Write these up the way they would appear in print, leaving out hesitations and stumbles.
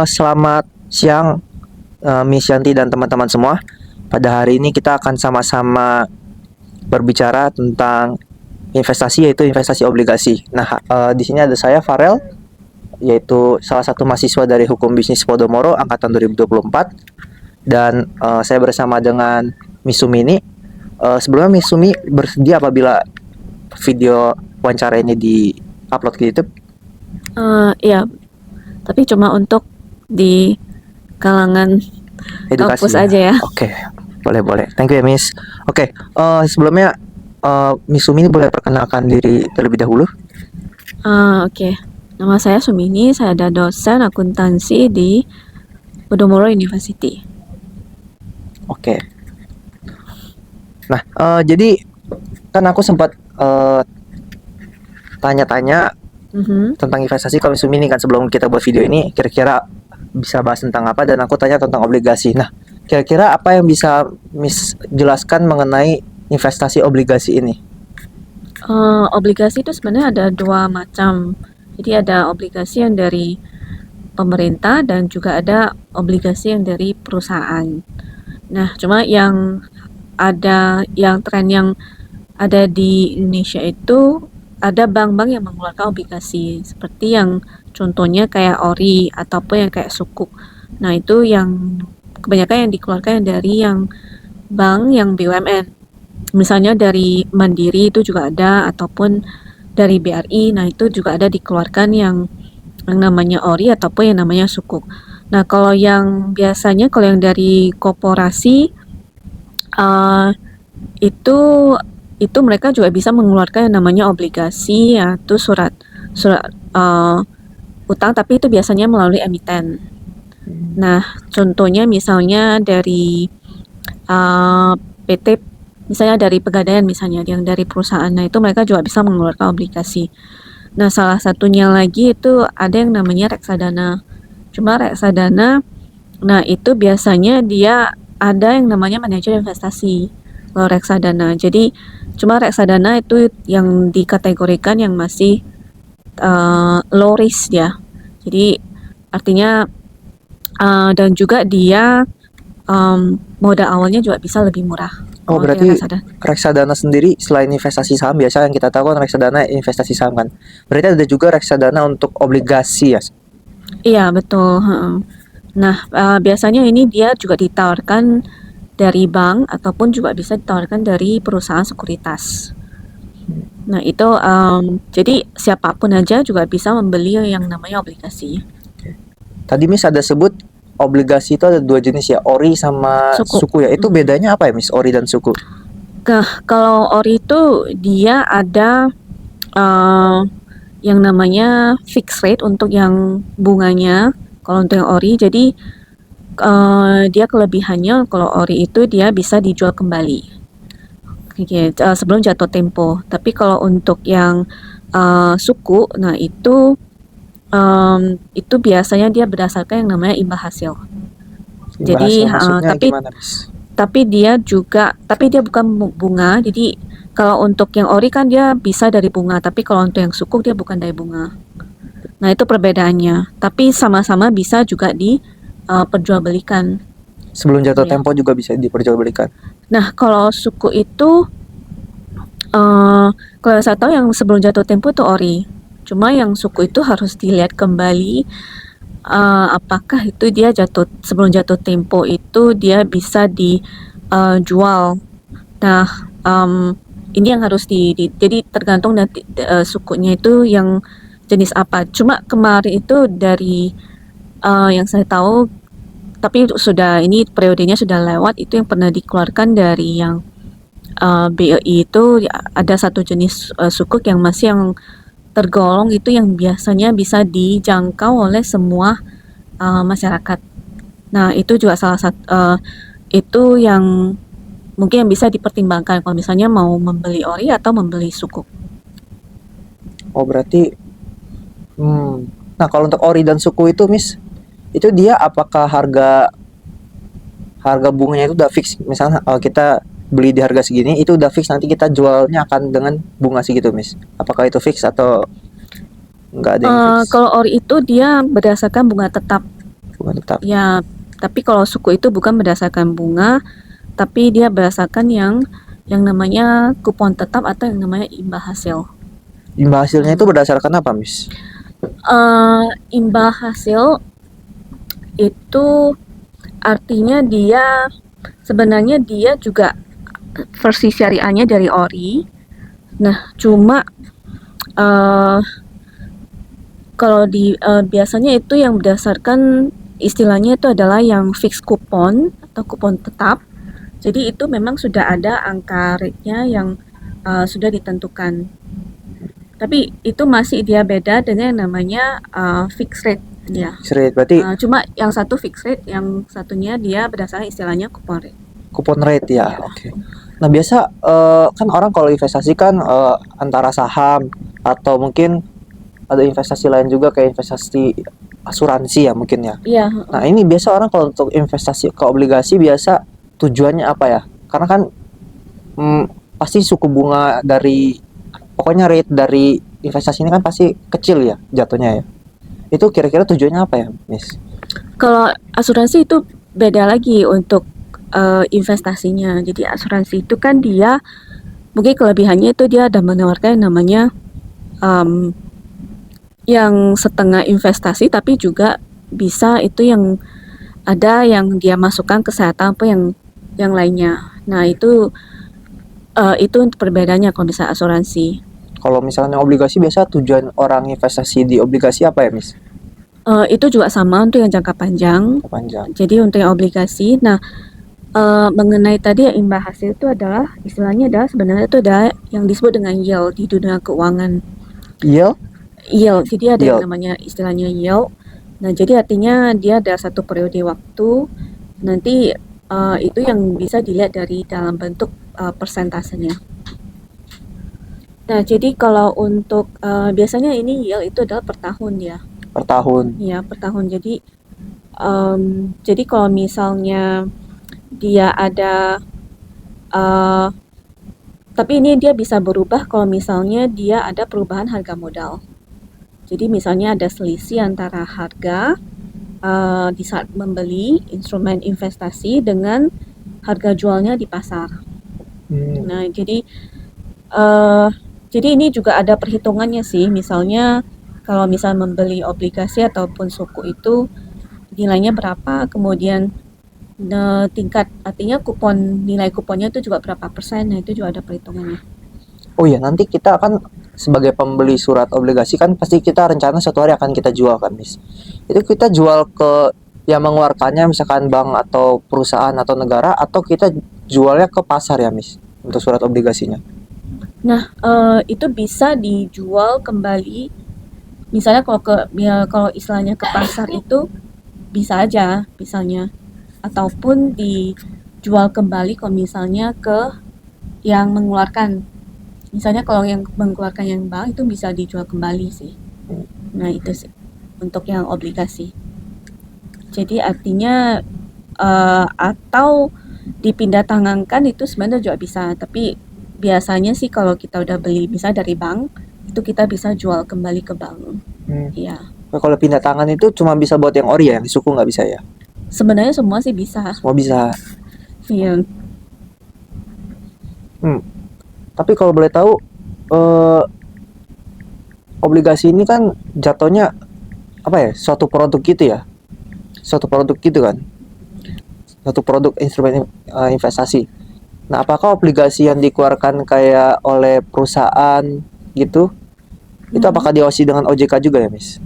Selamat siang, Miss Yanti dan teman-teman semua. Pada hari ini kita akan sama-sama berbicara tentang investasi, yaitu investasi obligasi. Nah, di sini ada saya Farel, yaitu salah satu mahasiswa dari Hukum Bisnis Podomoro angkatan 2024, dan saya bersama dengan Miss Sumini. Sebelumnya Miss Sumi bersedia apabila video wawancara ini di-upload ke YouTube? Ya, tapi cuma untuk di kalangan Edukasi kampus ya. aja ya. Oke, boleh. Thank you ya, Miss. Oke, sebelumnya Miss Sumi ini boleh perkenalkan diri terlebih dahulu. Oke. Nama saya Sumini, saya ada dosen akuntansi di Podomoro University. Oke. Nah, jadi kan aku sempat tanya-tanya tentang investasi kalau Miss Sumi ini kan sebelum kita buat video ini kira-kira bisa bahas tentang apa, dan aku tanya tentang obligasi. Nah, kira-kira apa yang bisa Miss jelaskan mengenai investasi obligasi ini? Obligasi itu sebenarnya ada dua macam. Jadi ada obligasi yang dari pemerintah dan juga ada obligasi yang dari perusahaan. Nah, cuma yang tren yang ada di Indonesia itu ada bank-bank yang mengeluarkan obligasi seperti yang contohnya kayak ORI ataupun yang kayak Sukuk. Nah, itu yang kebanyakan yang dikeluarkan dari yang bank yang BUMN. Misalnya dari Mandiri itu juga ada ataupun dari BRI. Nah, itu juga ada dikeluarkan yang namanya ORI ataupun yang namanya Sukuk. Nah, kalau yang biasanya kalau yang dari korporasi itu mereka juga bisa mengeluarkan yang namanya obligasi, yaitu surat utang, tapi itu biasanya melalui emiten. Nah, contohnya misalnya dari PT, misalnya dari Pegadaian, misalnya yang dari perusahaan. Nah, itu mereka juga bisa mengeluarkan obligasi. Nah, salah satunya lagi itu ada yang namanya reksadana. Cuma reksadana, nah itu biasanya dia ada yang namanya manajer investasi kalau reksadana. Jadi cuma reksadana itu yang dikategorikan yang masih low risk ya. Jadi artinya dan juga dia modal awalnya juga bisa lebih murah. Oh, berarti reksadana sendiri selain investasi saham, biasa yang kita tahu kan reksadana investasi saham kan. Berarti ada juga reksadana untuk obligasi ya? Iya, betul. Nah, biasanya ini dia juga ditawarkan dari bank ataupun juga bisa ditawarkan dari perusahaan sekuritas. Nah, itu jadi siapapun aja juga bisa membeli yang namanya obligasi. Tadi Miss ada sebut obligasi itu ada dua jenis ya, ORI sama suku ya. Itu bedanya apa ya, Miss, ORI dan suku? Nah, kalau ORI itu dia ada yang namanya fixed rate untuk yang bunganya. Kalau untuk yang ORI, jadi dia kelebihannya kalau ORI itu dia bisa dijual kembali sebelum jatuh tempo. Tapi kalau untuk yang suku, nah itu biasanya dia berdasarkan yang namanya imbal hasil. Jadi tapi dia bukan bunga. Jadi kalau untuk yang ORI kan dia bisa dari bunga, tapi kalau untuk yang sukuk dia bukan dari bunga. Nah, itu perbedaannya. Tapi sama-sama bisa juga diperjualbelikan. Sebelum jatuh tempo juga bisa diperjualbelikan. Nah, kalau suku itu kalau saya tahu yang sebelum jatuh tempo itu ORI. Cuma yang suku itu harus dilihat kembali apakah itu dia sebelum jatuh tempo itu dia bisa dijual. Nah, ini yang harus jadi tergantung nanti sukunya itu yang jenis apa. Cuma kemarin itu dari yang saya tahu, tapi sudah ini periodenya sudah lewat, itu yang pernah dikeluarkan dari yang BEI itu ada satu jenis sukuk yang masih yang tergolong itu yang biasanya bisa dijangkau oleh semua masyarakat. Nah, itu juga salah satu itu yang mungkin yang bisa dipertimbangkan kalau misalnya mau membeli ORI atau membeli sukuk. Oh, berarti nah, kalau untuk ORI dan suku itu, Miss, itu dia apakah harga bunganya itu udah fix? Misalnya kita beli di harga segini, itu udah fix, nanti kita jualnya akan dengan bunga segitu, Miss. Apakah itu fix atau nggak ada yang fix? Kalau ORI itu dia berdasarkan bunga tetap. Bunga tetap. Ya, tapi kalau suku itu bukan berdasarkan bunga, tapi dia berdasarkan yang namanya kupon tetap atau yang namanya imbal hasil. Imbal hasilnya itu berdasarkan apa, Miss? Imbal hasil itu artinya sebenarnya dia juga versi syariahnya dari ORI. Nah, cuma uh, kalau biasanya itu yang berdasarkan istilahnya itu adalah yang fixed kupon atau kupon tetap. Jadi itu memang sudah ada angka rate-nya yang sudah ditentukan. Tapi itu masih dia beda dengan yang namanya fixed rate ya. Fixed rate berarti Cuma yang satu fixed rate, yang satunya dia berdasarkan istilahnya kupon rate. kupon rate ya. Oke. Nah, biasa kan orang kalau investasi kan antara saham atau mungkin ada investasi lain juga kayak investasi asuransi ya mungkin ya. Iya, Nah, ini biasa orang kalau untuk investasi ke obligasi biasa tujuannya apa ya? Karena kan pasti suku bunga dari pokoknya rate dari investasi ini kan pasti kecil ya jatuhnya ya. Itu kira-kira tujuannya apa ya, Miss? kalau asuransi itu beda lagi untuk investasinya. Jadi asuransi itu kan dia mungkin kelebihannya itu dia ada menawarkan yang namanya yang setengah investasi tapi juga bisa itu yang ada yang dia masukkan kesehatan apa yang lainnya. Nah, itu untuk perbedaannya kalau bisa asuransi. Kalau misalnya obligasi biasa tujuan orang investasi di obligasi apa ya, Miss? Itu juga sama untuk yang jangka panjang. Panjang. Jadi untuk yang obligasi, nah mengenai tadi yang imbal hasil itu adalah istilahnya adalah sebenarnya itu ada yang disebut dengan yield di dunia keuangan. Yield? Yield, jadi ada yang Yield. namanya istilahnya yield. Nah, jadi artinya dia ada satu periode waktu. Nanti itu yang bisa dilihat dari dalam bentuk persentasenya. Nah, jadi kalau untuk biasanya ini yield itu adalah per tahun ya. Per tahun. Ya, per tahun. Jadi kalau misalnya dia ada tapi ini dia bisa berubah kalau misalnya dia ada perubahan harga modal. Jadi misalnya ada selisih antara harga di saat membeli instrumen investasi dengan harga jualnya di pasar. Nah, jadi ini juga ada perhitungannya sih. Misalnya kalau misal membeli obligasi ataupun suku itu nilainya berapa, kemudian tingkat artinya nilai kuponnya itu juga berapa persen. Nah, itu juga ada perhitungannya. Oh iya, nanti kita akan sebagai pembeli surat obligasi kan pasti kita rencana suatu hari akan kita jual kan, Miss. Itu kita jual ke yang mengeluarkannya misalkan bank atau perusahaan atau negara atau kita jualnya ke pasar ya, Miss, untuk surat obligasinya. Nah, itu bisa dijual kembali. Misalnya kalau istilahnya ke pasar itu bisa aja misalnya, ataupun dijual kembali kalau misalnya ke yang mengeluarkan. Misalnya kalau yang mengeluarkan yang bank itu bisa dijual kembali sih. Nah, itu sih untuk yang obligasi. Jadi artinya atau dipindah tangankan itu sebenarnya juga bisa, tapi biasanya sih kalau kita udah beli misalnya dari bank itu kita bisa jual kembali ke bank. Iya. Nah, kalau pindah tangan itu cuma bisa buat yang ori ya, yang di suku nggak bisa ya? Sebenarnya semua sih bisa. Semua bisa. Iya. Tapi kalau boleh tahu, obligasi ini kan jatuhnya apa ya? Suatu produk gitu ya? Suatu produk gitu kan? Suatu produk instrumen investasi. Nah, apakah obligasi yang dikeluarkan kayak oleh perusahaan gitu, itu apakah diawasi dengan OJK juga ya, Miss?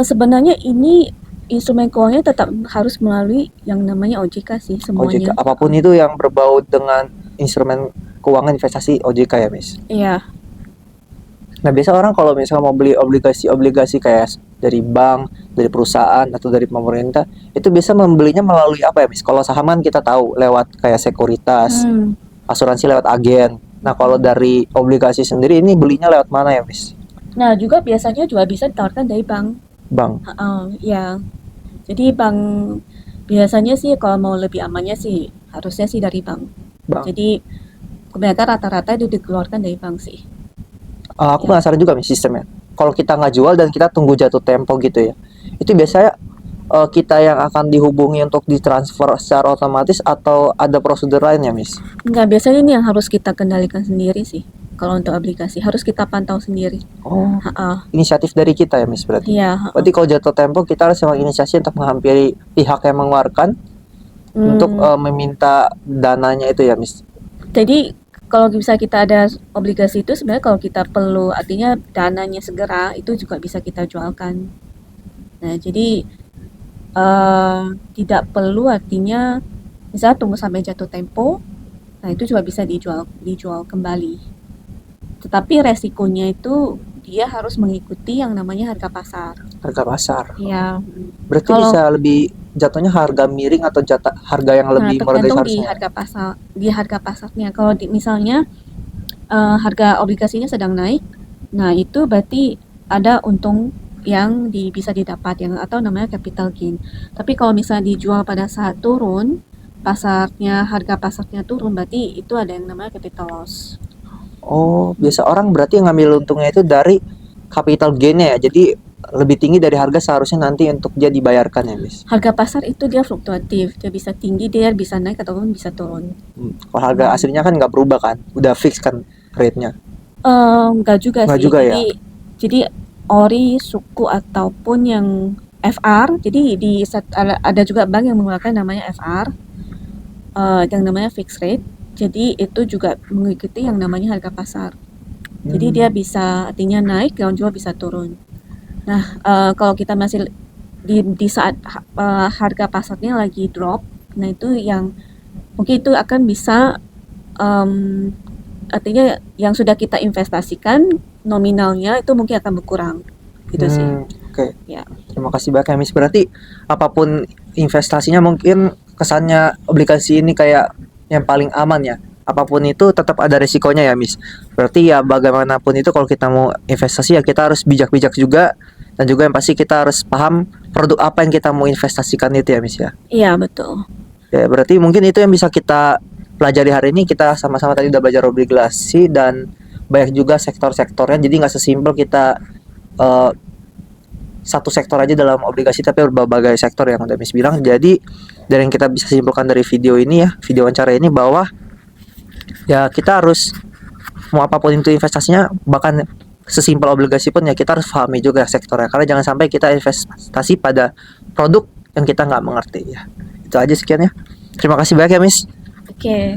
Sebenarnya ini instrumen keuangannya tetap harus melalui yang namanya OJK sih semuanya. OJK, apapun itu yang berbau dengan instrumen keuangan investasi OJK ya, Miss? Iya. Nah, biasa orang kalau misalnya mau beli obligasi kayak dari bank, dari perusahaan, atau dari pemerintah, itu biasa membelinya melalui apa ya, Miss? Kalau saham kan kita tahu lewat kayak sekuritas, asuransi lewat agen. Nah, kalau dari obligasi sendiri ini belinya lewat mana ya, Miss? Nah, juga biasanya juga bisa ditawarkan dari bank. Bank. Ya. Jadi bank biasanya sih kalau mau lebih amannya sih harusnya sih dari bank. Bank. Jadi kebanyakan rata-rata itu dikeluarkan dari bank sih. Aku penasaran juga nih sistemnya. Kalau kita nggak jual dan kita tunggu jatuh tempo gitu ya, itu biasanya kita yang akan dihubungi untuk ditransfer secara otomatis atau ada prosedur lain ya, Miss? Enggak, biasanya ini yang harus kita kendalikan sendiri sih. Kalau untuk aplikasi harus kita pantau sendiri. Oh, Ha-ah. inisiatif dari kita ya, Miss, berarti. Iya, ha-ah. Berarti kalau jatuh tempo kita harus menginisiasi untuk menghampiri pihak yang mengeluarkan untuk meminta dananya itu ya, Miss. Jadi kalau bisa kita ada obligasi itu sebenarnya kalau kita perlu artinya dananya segera itu juga bisa kita jualkan. Nah, jadi tidak perlu artinya misalnya tunggu sampai jatuh tempo. Nah, itu juga bisa dijual kembali. Tetapi resikonya itu dia harus mengikuti yang namanya harga pasar. Harga pasar. Ya, Berarti kalau bisa lebih jatuhnya harga miring atau harga yang nah lebih murah dari tergantung di seharusnya. harga pasarnya. Kalau misalnya harga obligasinya sedang naik, nah itu berarti ada untung yang bisa didapat yang atau namanya capital gain. Tapi kalau misalnya dijual pada saat turun, harga pasarnya turun, berarti itu ada yang namanya capital loss. Oh, biasa orang berarti yang ngambil untungnya itu dari capital gain-nya ya. Jadi lebih tinggi dari harga seharusnya nanti untuk dia dibayarkan ya, Miss. Harga pasar itu dia fluktuatif, dia bisa tinggi, dia bisa naik ataupun bisa turun. Kalau harga aslinya kan nggak berubah kan, udah fix kan rate-nya. Enggak juga Nggak sih. juga ya? Jadi ori, suku ataupun yang FR. Jadi ada juga bank yang menggunakan namanya FR, yang namanya fixed rate. Jadi itu juga mengikuti yang namanya harga pasar. Jadi dia bisa artinya naik, dan juga bisa turun. Nah, kalau kita masih di saat harga pasarnya lagi drop, nah itu yang mungkin itu akan bisa artinya yang sudah kita investasikan nominalnya itu mungkin akan berkurang gitu sih. Oke. Ya. Terima kasih banyak ya, Miss. Berarti apapun investasinya mungkin kesannya obligasi ini kayak yang paling aman ya. Apapun itu tetap ada resikonya ya, Miss. Berarti ya bagaimanapun itu kalau kita mau investasi ya kita harus bijak-bijak juga, dan juga yang pasti kita harus paham produk apa yang kita mau investasikan itu ya, Miss ya. Iya, betul. Ya, berarti mungkin itu yang bisa kita pelajari hari ini. Kita sama-sama tadi udah belajar obligasi dan banyak juga sektor-sektornya. Jadi nggak sesimpel kita satu sektor aja dalam obligasi, tapi berbagai sektor yang udah Miss bilang. Jadi dari yang kita bisa simpulkan dari video ini ya, video wawancara ini, bahwa ya kita harus mau apapun itu investasinya, bahkan sesimpel obligasi pun ya kita harus pahami juga sektornya, karena jangan sampai kita investasi pada produk yang kita nggak mengerti ya. Itu aja, sekian ya. Terima kasih banyak ya, Miss. Oke.